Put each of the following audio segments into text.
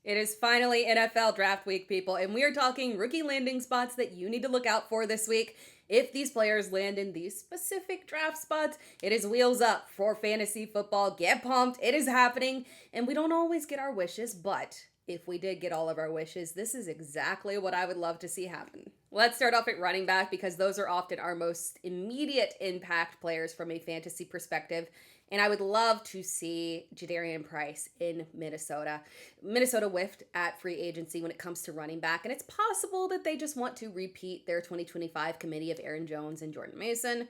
It is finally NFL draft week, people, and we are talking rookie landing spots that you need to look out for this week. If these players land in these specific draft spots, it is wheels up for fantasy football. Get pumped. It is happening, and we don't always get our wishes, but if we did get all of our wishes, this is exactly what I would love to see happen. Let's start off at running back because those are often our most immediate impact players from a fantasy perspective. And I would love to see Jadarian Price in Minnesota. Minnesota whiffed at free agency when it comes to running back, and it's possible that they just want to repeat their 2025 committee of Aaron Jones and Jordan Mason,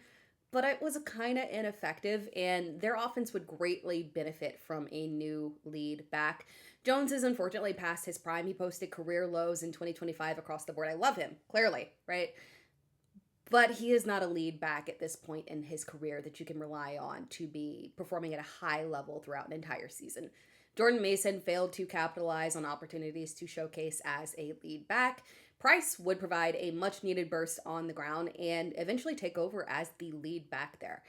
but it was kind of ineffective, and their offense would greatly benefit from a new lead back. Jones is unfortunately past his prime. He posted career lows in 2025 across the board. I love him, clearly, right? But he is not a lead back at this point in his career that you can rely on to be performing at a high level throughout an entire season. Jordan Mason failed to capitalize on opportunities to showcase as a lead back. Price would provide a much needed burst on the ground and eventually take over as the lead back there.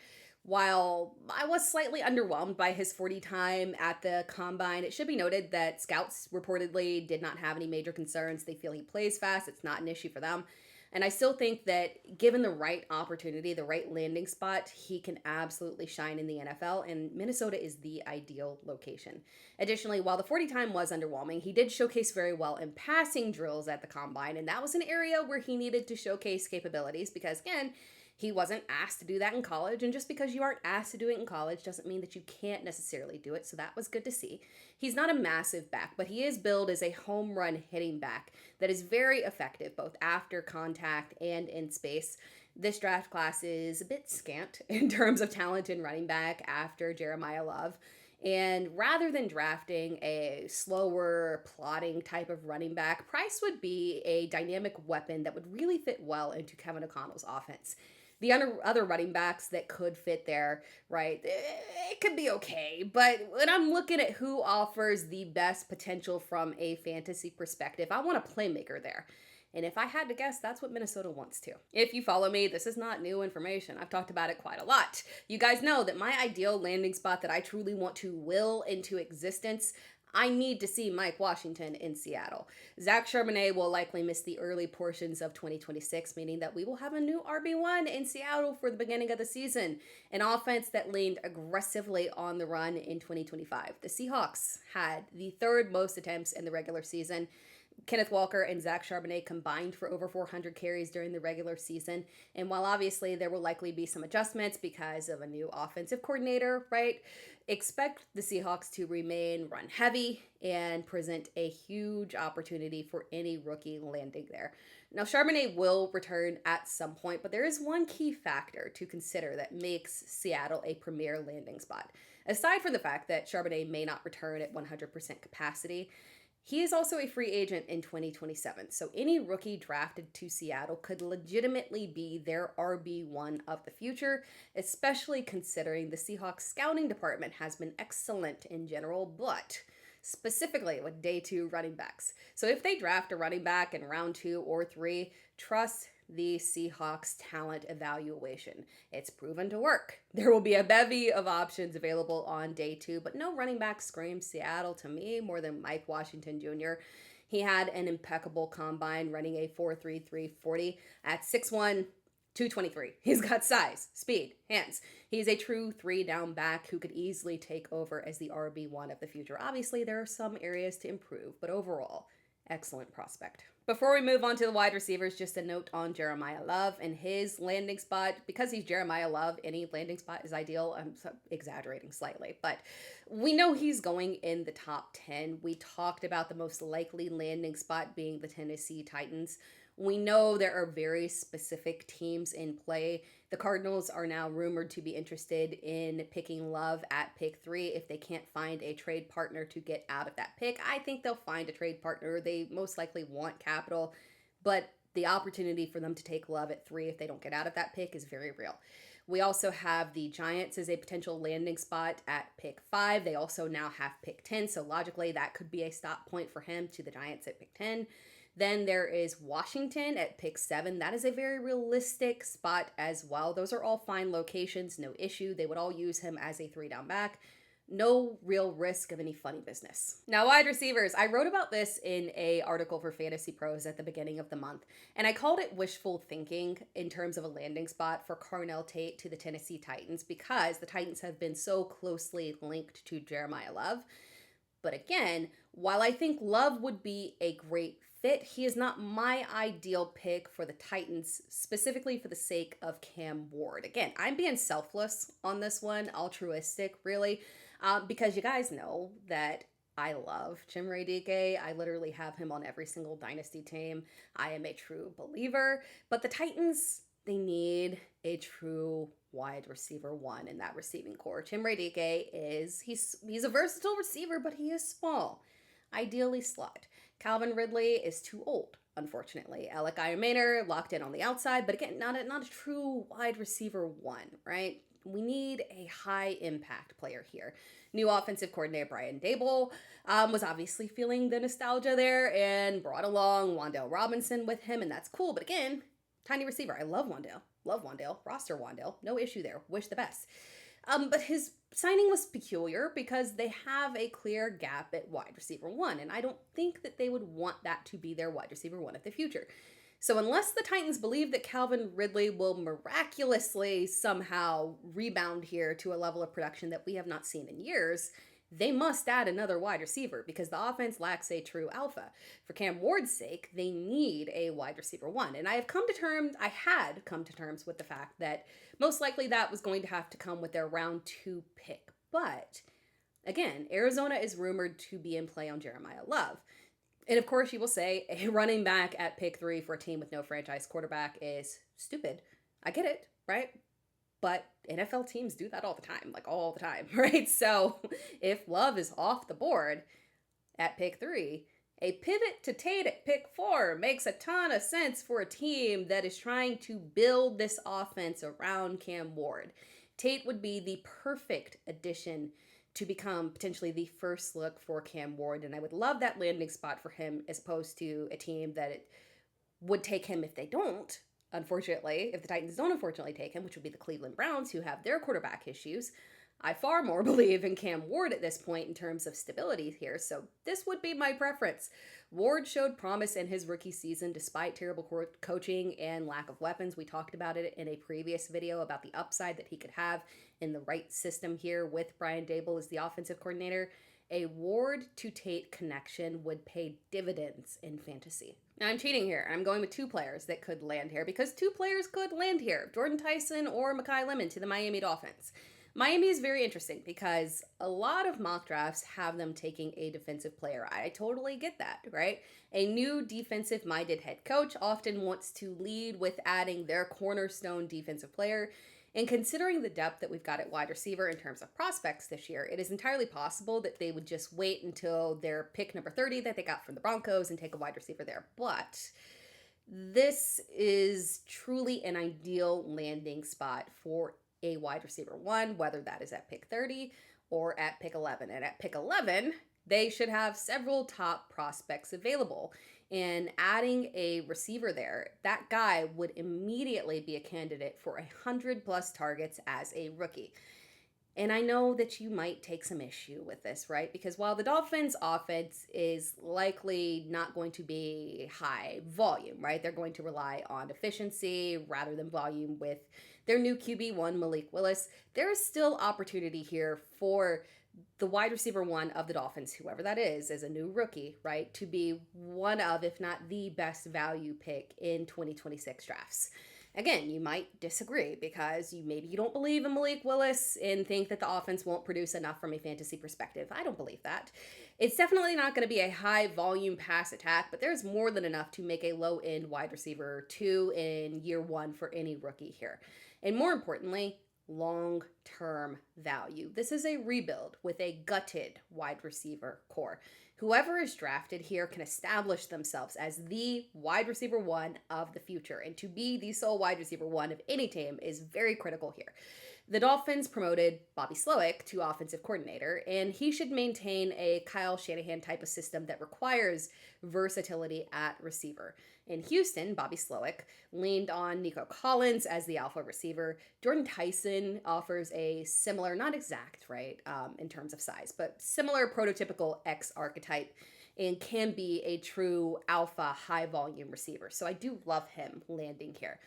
While I was slightly underwhelmed by his 40 time at the combine, it should be noted that scouts reportedly did not have any major concerns. They feel he plays fast. It's not an issue for them. And I still think that given the right opportunity, the right landing spot, he can absolutely shine in the NFL, and Minnesota is the ideal location. Additionally, while the 40 time was underwhelming, he did showcase very well in passing drills at the combine, and that was an area where he needed to showcase capabilities because, again, he wasn't asked to do that in college, and just because you aren't asked to do it in college doesn't mean that you can't necessarily do it, so that was good to see. He's not a massive back, but he is billed as a home run hitting back that is very effective both after contact and in space. This draft class is a bit scant in terms of talent in running back after Jeremiyah Love. And rather than drafting a slower, plodding type of running back, Price would be a dynamic weapon that would really fit well into Kevin O'Connell's offense. The other running backs that could fit there, right, it could be okay. But when I'm looking at who offers the best potential from a fantasy perspective, I want a playmaker there. And if I had to guess, that's what Minnesota wants to. If you follow me, this is not new information. I've talked about it quite a lot. You guys know that my ideal landing spot that I truly want to will into existence, I need to see Mike Washington in Seattle. Zach Charbonnet will likely miss the early portions of 2026, meaning that we will have a new RB1 in Seattle for the beginning of the season. An offense that leaned aggressively on the run in 2025. The Seahawks had the third most attempts in the regular season. Kenneth Walker and Zach Charbonnet combined for over 400 carries during the regular season. And while obviously there will likely be some adjustments because of a new offensive coordinator, right? Expect the Seahawks to remain run heavy and present a huge opportunity for any rookie landing there. Now, Charbonnet will return at some point, but there is one key factor to consider that makes Seattle a premier landing spot. Aside from the fact that Charbonnet may not return at 100% capacity, he is also a free agent in 2027, so any rookie drafted to Seattle could legitimately be their RB1 of the future, especially considering the Seahawks scouting department has been excellent in general, but specifically with day 2 running backs. So if they draft a running back in round 2 or 3, trust the Seahawks talent evaluation. It's proven to work. There will be a bevy of options available on day 2, but no running back screams Seattle to me more than Mike Washington Jr. He had an impeccable combine running a 4.33 40 at 6'1", 223. He's got size, speed, hands. He's a true 3-down back who could easily take over as the RB1 of the future. Obviously, there are some areas to improve, but overall, excellent prospect. Before we move on to the wide receivers, just a note on Jeremiyah Love and his landing spot. Because he's Jeremiyah Love, any landing spot is ideal. I'm exaggerating slightly, but we know he's going in the top 10. We talked about the most likely landing spot being the Tennessee Titans. We know there are very specific teams in play. The Cardinals are now rumored to be interested in picking Love at pick 3 if they can't find a trade partner to get out of that pick. I think they'll find a trade partner. They most likely want capital, but the opportunity for them to take Love at 3 if they don't get out of that pick is very real. We also have the Giants as a potential landing spot at pick 5. They also now have pick 10, so logically that could be a stop point for him to the Giants at pick 10. Then there is Washington at pick 7. That is a very realistic spot as well. Those are all fine locations, no issue. They would all use him as a 3-down back. no real risk of any funny business. Now, wide receivers. I wrote about this in a article for Fantasy Pros at the beginning of the month, and I called it wishful thinking in terms of a landing spot for Carnell Tate to the Tennessee Titans because the Titans have been so closely linked to Jeremiyah Love. But again, while I think Love would be a great fit, he is not my ideal pick for the Titans, specifically for the sake of Cam Ward. Again, I'm being selfless on this one, altruistic, really. Because you guys know that I love Jeremiyah. I literally have him on every single dynasty team. I am a true believer. But the Titans, they need a true wide receiver one in that receiving core. Jeremiyah he's a versatile receiver, but he is small. Ideally slot. Calvin Ridley is too old, unfortunately. Alec Ayamaner locked in on the outside, but again, not a true wide receiver one, right? We need a high impact player here. New offensive coordinator Brian Daboll was obviously feeling the nostalgia there and brought along Wan'Dale Robinson with him, and that's cool. But again, tiny receiver. I love Wan'Dale. Love Wan'Dale. Roster Wan'Dale. No issue there. Wish the best. But his signing was peculiar because they have a clear gap at wide receiver one, and I don't think that they would want that to be their wide receiver one of the future. So unless the Titans believe that Calvin Ridley will miraculously somehow rebound here to a level of production that we have not seen in years, they must add another wide receiver because the offense lacks a true alpha. For Cam Ward's sake, they need a wide receiver one. And I had come to terms with the fact that most likely that was going to have to come with their round 2 pick. But again, Arizona is rumored to be in play on Jeremiyah Love. And of course, you will say a running back at pick 3 for a team with no franchise quarterback is stupid. I get it, right? But NFL teams do that all the time, like all the time, right? So if Love is off the board at pick 3, a pivot to Tate at pick 4 makes a ton of sense for a team that is trying to build this offense around Cam Ward. Tate would be the perfect addition to become potentially the first look for Cam Ward, and I would love that landing spot for him as opposed to a team that would take him if they don't. Unfortunately, if the Titans don't unfortunately take him, which would be the Cleveland Browns, who have their quarterback issues, I far more believe in Cam Ward at this point in terms of stability here, so this would be my preference. Ward showed promise in his rookie season despite terrible coaching and lack of weapons. We talked about it in a previous video about the upside that he could have in the right system here with Brian Daboll as the offensive coordinator. A Ward to Tate connection would pay dividends in fantasy. Now I'm cheating here. I'm going with 2 players that could land here because 2 players could land here. Jordyn Tyson or Makai Lemon to the Miami Dolphins. Miami is very interesting because a lot of mock drafts have them taking a defensive player. I totally get that, right? A new defensive-minded head coach often wants to lead with adding their cornerstone defensive player. And considering the depth that we've got at wide receiver in terms of prospects this year, it is entirely possible that they would just wait until their pick number 30 that they got from the Broncos and take a wide receiver there. But this is truly an ideal landing spot for a wide receiver one, whether that is at pick 30 or at pick 11. And at pick 11, they should have several top prospects available. And adding a receiver there, that guy would immediately be a candidate for 100+ targets as a rookie. And I know that you might take some issue with this, right? Because while the Dolphins' offense is likely not going to be high volume, right? They're going to rely on efficiency rather than volume with their new QB1, Malik Willis. There is still opportunity here for the wide receiver one of the Dolphins, whoever that is, as a new rookie, right, to be one of, if not the best value pick in 2026 drafts. Again, you might disagree because maybe you don't believe in Malik Willis and think that the offense won't produce enough from a fantasy perspective. I don't believe that. It's definitely not going to be a high volume pass attack, but there's more than enough to make a low end wide receiver 2 in year 1 for any rookie here. And more importantly, long-term value. This is a rebuild with a gutted wide receiver core. Whoever is drafted here can establish themselves as the wide receiver one of the future. And to be the sole wide receiver one of any team is very critical here. The Dolphins promoted Bobby Slowick to offensive coordinator, and he should maintain a Kyle Shanahan type of system that requires versatility at receiver. In Houston, Bobby Slowick leaned on Nico Collins as the alpha receiver. Jordyn Tyson offers a similar, not exact, right, in terms of size, but similar prototypical X archetype and can be a true alpha high volume receiver. So I do love him landing here.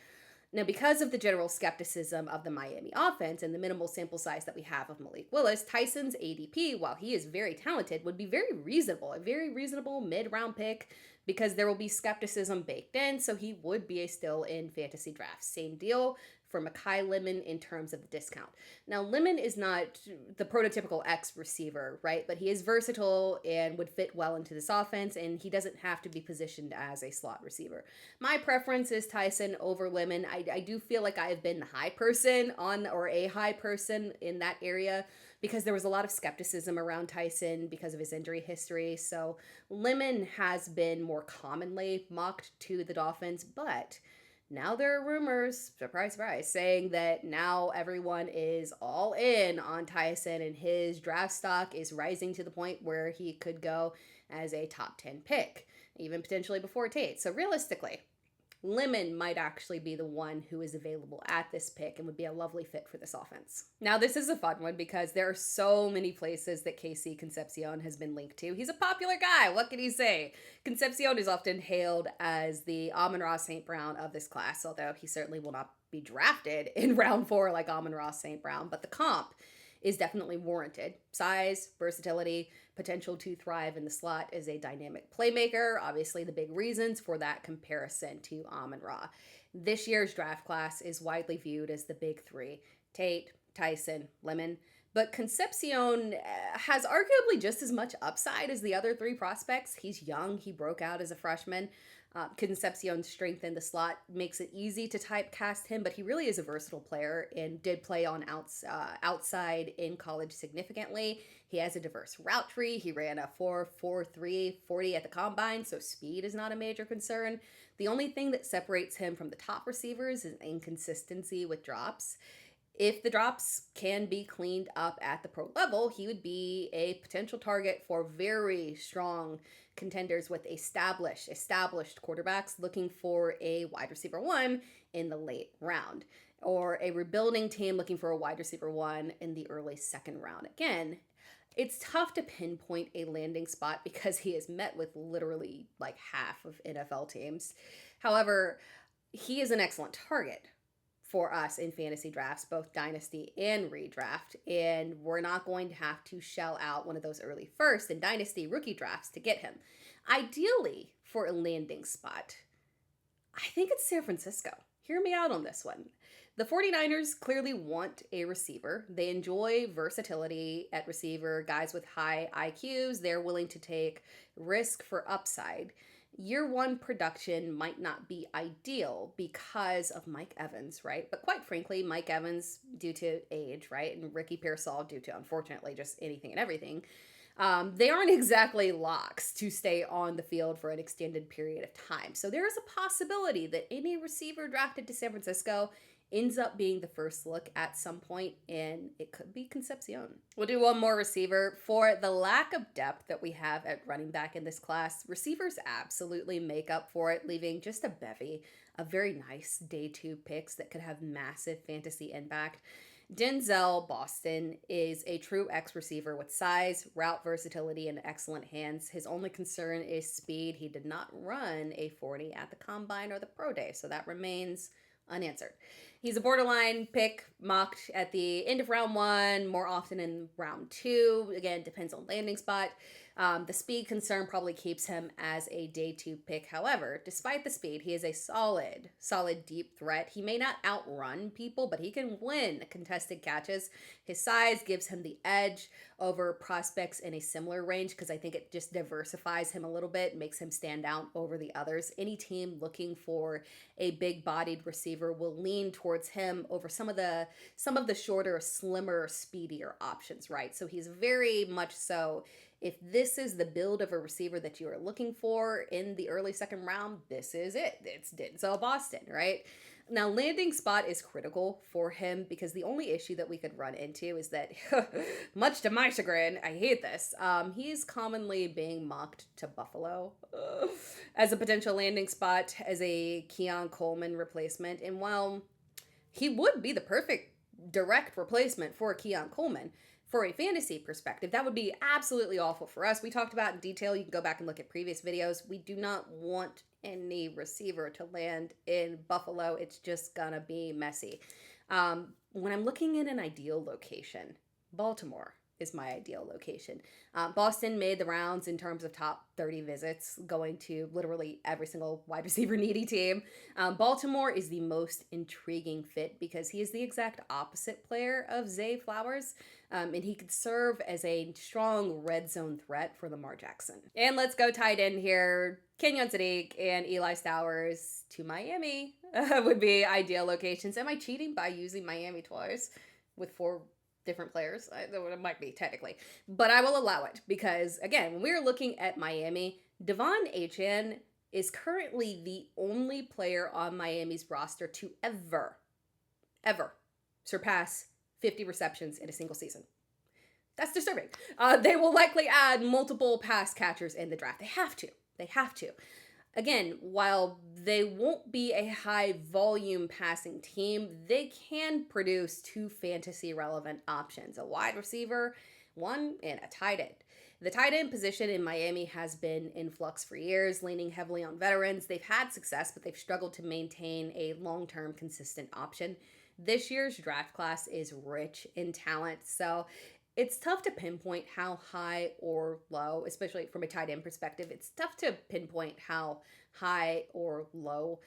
Now, because of the general skepticism of the Miami offense and the minimal sample size that we have of Malik Willis, Tyson's ADP, while he is very talented, would be very reasonable, a very reasonable mid-round pick because there will be skepticism baked in, so he would be a still in fantasy drafts. Same deal for Makai Lemon in terms of the discount. Now, Lemon is not the prototypical X receiver, right? But he is versatile and would fit well into this offense, and he doesn't have to be positioned as a slot receiver. My preference is Tyson over Lemon. I do feel like I have been the high person on, or a high person in that area, because there was a lot of skepticism around Tyson because of his injury history. So Lemon has been more commonly mocked to the Dolphins, but now there are rumors, surprise, surprise, saying that now everyone is all in on Tyson and his draft stock is rising to the point where he could go as a top 10 pick, even potentially before Tate. So realistically, Lemon might actually be the one who is available at this pick and would be a lovely fit for this offense. Now, this is a fun one because there are so many places that KC Concepcion has been linked to. He's a popular guy. What can he say? Concepcion is often hailed as the Amon-Ra St. Brown of this class, although he certainly will not be drafted in round 4 like Amon-Ra St. Brown, but the comp is definitely warranted. Size, versatility, potential to thrive in the slot as a dynamic playmaker. Obviously, the big reasons for that comparison to Amon-Ra. This year's draft class is widely viewed as the big 3: Tate, Tyson, Lemon. But Concepcion has arguably just as much upside as the other 3 prospects. He's young. He broke out as a freshman. Concepcion's strength in the slot makes it easy to typecast him, but he really is a versatile player and did play on outside in college significantly. He has a diverse route tree. He ran a 4.43 40 at the combine, so speed is not a major concern. The only thing that separates him from the top receivers is inconsistency with drops. If the drops can be cleaned up at the pro level, he would be a potential target for very strong contenders with established quarterbacks looking for a wide receiver 1 in the late round, or a rebuilding team looking for a wide receiver 1 in the early second round. Again, it's tough to pinpoint a landing spot because he is met with literally like half of NFL teams. However, he is an excellent target for us in fantasy drafts, both dynasty and redraft, and we're not going to have to shell out one of those early first and dynasty rookie drafts to get him. Ideally, for a landing spot, I think it's San Francisco. Hear me out on this one. The 49ers clearly want a receiver. They enjoy versatility at receiver, guys with high IQs. They're willing to take risk for upside. Year 1 production might not be ideal because of Mike Evans, right? But quite frankly, Mike Evans, due to age, right? And Ricky Pearsall, due to, unfortunately, just anything and everything, they aren't exactly locks to stay on the field for an extended period of time. So there is a possibility that any receiver drafted to San Francisco ends up being the first look at some point, and it could be Concepcion. We'll do one more receiver. For the lack of depth that we have at running back in this class, receivers absolutely make up for it, leaving just a bevy of very nice day 2 picks that could have massive fantasy impact. Denzel Boston is a true X receiver with size, route versatility, and excellent hands. His only concern is speed. He did not run a 40 at the combine or the pro day, so that remains unanswered. He's a borderline pick, mocked at the end of round 1, more often in round 2. Again, depends on landing spot. The speed concern probably keeps him as a day 2 pick. However, despite the speed, he is a solid deep threat. He may not outrun people, but he can win contested catches. His size gives him the edge over prospects in a similar range because I think it just diversifies him a little bit, makes him stand out over the others. Any team looking for a big-bodied receiver will lean towards him over some of the shorter, slimmer, speedier options, right? So he's very much so If this is the build of a receiver that you are looking for in the early second round, this is it. It's Denzel Boston, right? Now, landing spot is critical for him because the only issue that we could run into is that, much to my chagrin, I hate this, he's commonly being mocked to Buffalo as a potential landing spot as a Keon Coleman replacement. And while he would be the perfect direct replacement for Keon Coleman, for a fantasy perspective, that would be absolutely awful for us. We talked about in detail. You can go back and look at previous videos. We do not want any receiver to land in Buffalo. It's just gonna be messy. When I'm looking at an ideal location, Baltimore is my ideal location. Boston made the rounds in terms of top 30 visits, going to literally every single wide receiver needy team. Baltimore is the most intriguing fit because he is the exact opposite player of Zay Flowers, and he could serve as a strong red zone threat for Lamar Jackson. And let's go tight end here. Kenyon Sadiq and Eli Stowers to Miami would be ideal locations. Am I cheating by using Miami twice with 4 different players? It might be technically, but I will allow it because, again, when we're looking at Miami, Devon Achane is currently the only player on Miami's roster to ever surpass 50 receptions in a single season. That's disturbing. They will likely add multiple pass catchers in the draft. They have to. Again, while they won't be a high volume passing team, they can produce 2 fantasy relevant options, a wide receiver, 1, and a tight end. The tight end position in Miami has been in flux for years, leaning heavily on veterans. They've had success, but they've struggled to maintain a long-term consistent option. This year's draft class is rich in talent, so it's tough to pinpoint how high or low, especially from a tight end perspective. It's tough to pinpoint how high or low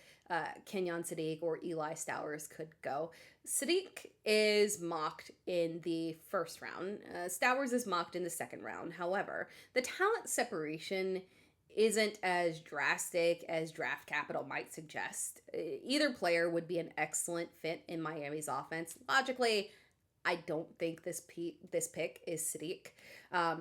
Kenyon Sadiq or Eli Stowers could go. Sadiq is mocked in the first round. Stowers is mocked in the second round. However, the talent separation isn't as drastic as draft capital might suggest. Either player would be an excellent fit in Miami's offense. Logically, I don't think this pick is Sadiq.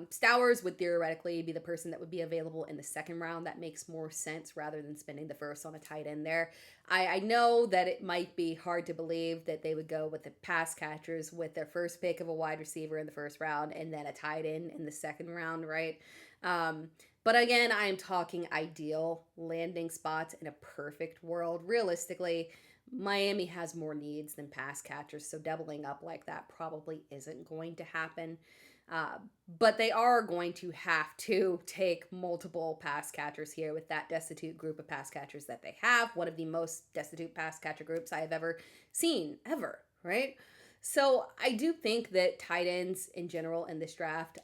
Stowers would theoretically be the person that would be available in the second round. That makes more sense rather than spending the first on a tight end there. I know that it might be hard to believe that they would go with the pass catchers with their first pick of a wide receiver in the first round and then a tight end in the second round, right? But again, I'm talking ideal landing spots in a perfect world. Realistically, Miami has more needs than pass catchers, so doubling up like that probably isn't going to happen. But they are going to have to take multiple pass catchers here with that destitute group of pass catchers that they have. One of the most destitute pass catcher groups I have ever seen, ever, right? So I do think that tight ends in general in this draft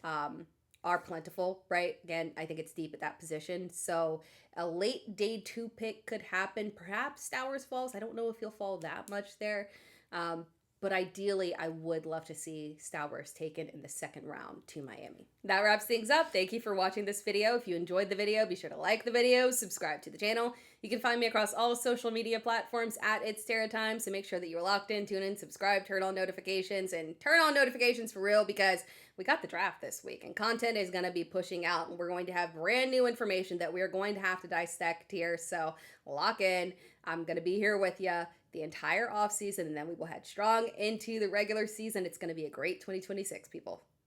are plentiful, right? Again, I think it's deep at that position. So a late day 2 pick could happen. Perhaps Stowers falls. I don't know if he'll fall that much there. But ideally, I would love to see Stowers taken in the second round to Miami. That wraps things up. Thank you for watching this video. If you enjoyed the video, be sure to like the video, subscribe to the channel. You can find me across all social media platforms at It's Tara Time, so make sure that you're locked in, tune in, subscribe, turn on notifications, and turn on notifications for real because we got the draft this week and content is going to be pushing out and we're going to have brand new information that we are going to have to dissect here. So lock in. I'm going to be here with you the entire offseason, and then we will head strong into the regular season. It's going to be a great 2026, people.